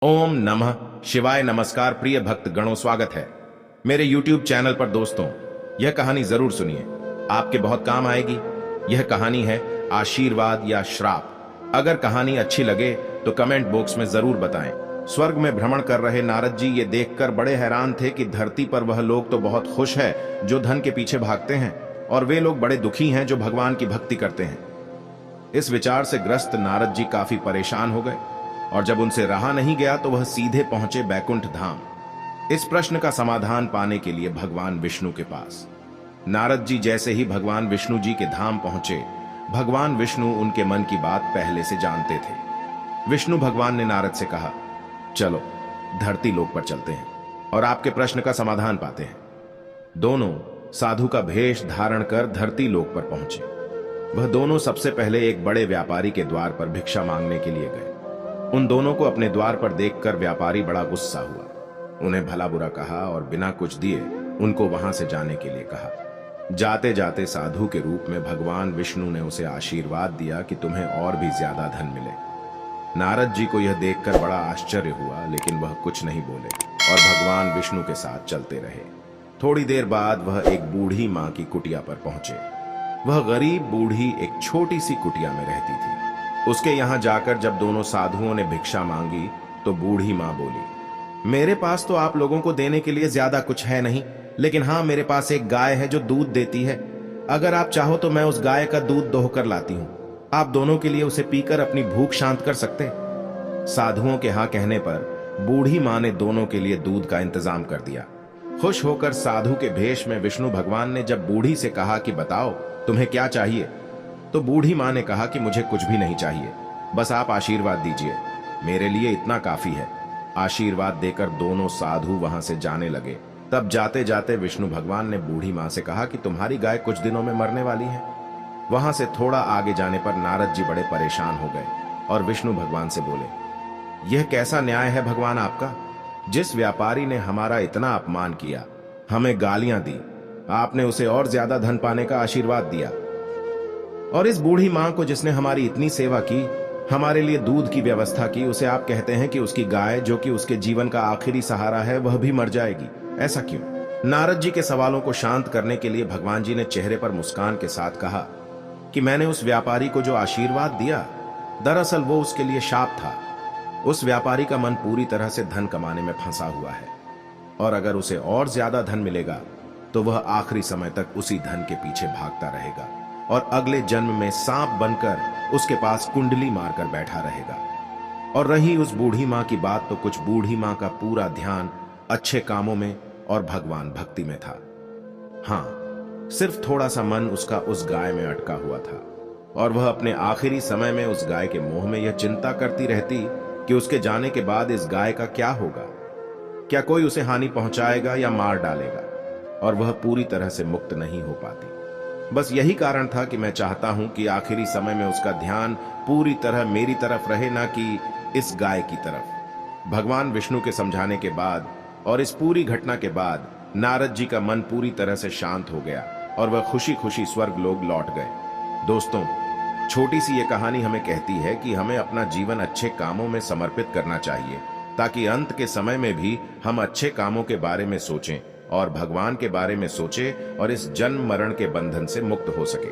ओम नमः शिवाय। नमस्कार प्रिय भक्त गणों, स्वागत है मेरे YouTube चैनल पर। दोस्तों, यह कहानी जरूर सुनिए, आपके बहुत काम आएगी। यह कहानी है आशीर्वाद या श्राप। अगर कहानी अच्छी लगे तो कमेंट बॉक्स में जरूर बताएं। स्वर्ग में भ्रमण कर रहे नारद जी ये देखकर बड़े हैरान थे कि धरती पर वह लोग तो बहुत खुश है जो धन के पीछे भागते हैं, और वे लोग बड़े दुखी हैं जो भगवान की भक्ति करते हैं। इस विचार से ग्रस्त नारद जी काफी परेशान हो गए, और जब उनसे रहा नहीं गया तो वह सीधे पहुंचे बैकुंठ धाम। इस प्रश्न का समाधान पाने के लिए भगवान विष्णु के पास। नारद जी जैसे ही भगवान विष्णु जी के धाम पहुंचे, भगवान विष्णु उनके मन की बात पहले से जानते थे। विष्णु भगवान ने नारद से कहा, चलो धरती लोक पर चलते हैं और आपके प्रश्न का समाधान पाते हैं। दोनों साधु का भेष धारण कर धरती लोक पर पहुंचे। वह दोनों सबसे पहले एक बड़े व्यापारी के द्वार पर भिक्षा मांगने के लिए गए। उन दोनों को अपने द्वार पर देखकर व्यापारी बड़ा गुस्सा हुआ। उन्हें भला बुरा कहा और बिना कुछ दिए उनको वहां से जाने के लिए कहा। जाते जाते साधु के रूप में भगवान विष्णु ने उसे आशीर्वाद दिया कि तुम्हें और भी ज्यादा धन मिले। नारद जी को यह देखकर बड़ा आश्चर्य हुआ, लेकिन वह कुछ नहीं बोले और भगवान विष्णु के साथ चलते रहे। थोड़ी देर बाद वह एक बूढ़ी माँ की कुटिया पर पहुंचे। वह गरीब बूढ़ी एक छोटी सी कुटिया में रहती थी। उसके यहां जाकर जब दोनों साधुओं ने भिक्षा मांगी तो बूढ़ी मां बोली, मेरे पास तो आप लोगों को देने के लिए ज्यादा कुछ है नहीं, लेकिन हाँ, मेरे पास एक गाय है जो दूध देती है। अगर आप चाहो तो मैं उस गाय का दूध दोहकर लाती हूं। आप दोनों के लिए उसे पीकर अपनी भूख शांत कर सकते हैं। साधुओं के हाँ कहने पर बूढ़ी मां ने दोनों के लिए दूध का इंतजाम कर दिया। खुश होकर साधु के भेष में विष्णु भगवान ने जब बूढ़ी से कहा कि बताओ तुम्हें क्या चाहिए, तो बूढ़ी मां ने कहा कि मुझे कुछ भी नहीं चाहिए, बस आप आशीर्वाद दीजिए, मेरे लिए इतना काफी है। आशीर्वाद देकर दोनों साधु वहां से जाने लगे। तब जाते जाते विष्णु भगवान ने बूढ़ी मां से कहा कि तुम्हारी गाय कुछ दिनों में मरने वाली है। वहां से थोड़ा आगे जाने पर नारद जी बड़े परेशान हो गए और विष्णु भगवान से बोले, यह कैसा न्याय है भगवान आपका? जिस व्यापारी ने हमारा इतना अपमान किया, हमें गालियां दी, आपने उसे और ज्यादा धन पाने का आशीर्वाद दिया, और इस बूढ़ी मां को जिसने हमारी इतनी सेवा की, हमारे लिए दूध की व्यवस्था की, उसे आप कहते हैं कि उसकी गाय जो कि उसके जीवन का आखिरी सहारा है वह भी मर जाएगी। ऐसा क्यों? नारद जी के सवालों को शांत करने के लिए भगवान जी ने चेहरे पर मुस्कान के साथ कहा कि मैंने उस व्यापारी को जो आशीर्वाद दिया, दरअसल वो उसके लिए शाप था। उस व्यापारी का मन पूरी तरह से धन कमाने में फंसा हुआ है, और अगर उसे और ज्यादा धन मिलेगा तो वह आखिरी समय तक उसी धन के पीछे भागता रहेगा और अगले जन्म में सांप बनकर उसके पास कुंडली मारकर बैठा रहेगा। और रही उस बूढ़ी मां की बात, तो कुछ बूढ़ी मां का पूरा ध्यान अच्छे कामों में और भगवान भक्ति में था। हां, सिर्फ थोड़ा सा मन उसका उस गाय में अटका हुआ था, और वह अपने आखिरी समय में उस गाय के मोह में यह चिंता करती रहती कि उसके जाने के बाद इस गाय का क्या होगा, क्या कोई उसे हानि पहुंचाएगा या मार डालेगा, और वह पूरी तरह से मुक्त नहीं हो पाती। बस यही कारण था कि मैं चाहता हूं कि आखिरी समय में उसका ध्यान पूरी तरह मेरी तरफ रहे, ना कि इस गाय की तरफ। भगवान विष्णु के समझाने के बाद और इस पूरी घटना के बाद नारद जी का मन पूरी तरह से शांत हो गया और वह खुशी खुशी स्वर्ग लोक लौट गए। दोस्तों, छोटी सी ये कहानी हमें कहती है कि हमें अपना जीवन अच्छे कामों में समर्पित करना चाहिए, ताकि अंत के समय में भी हम अच्छे कामों के बारे में सोचें और भगवान के बारे में सोचें और इस जन्म मरण के बंधन से मुक्त हो सके।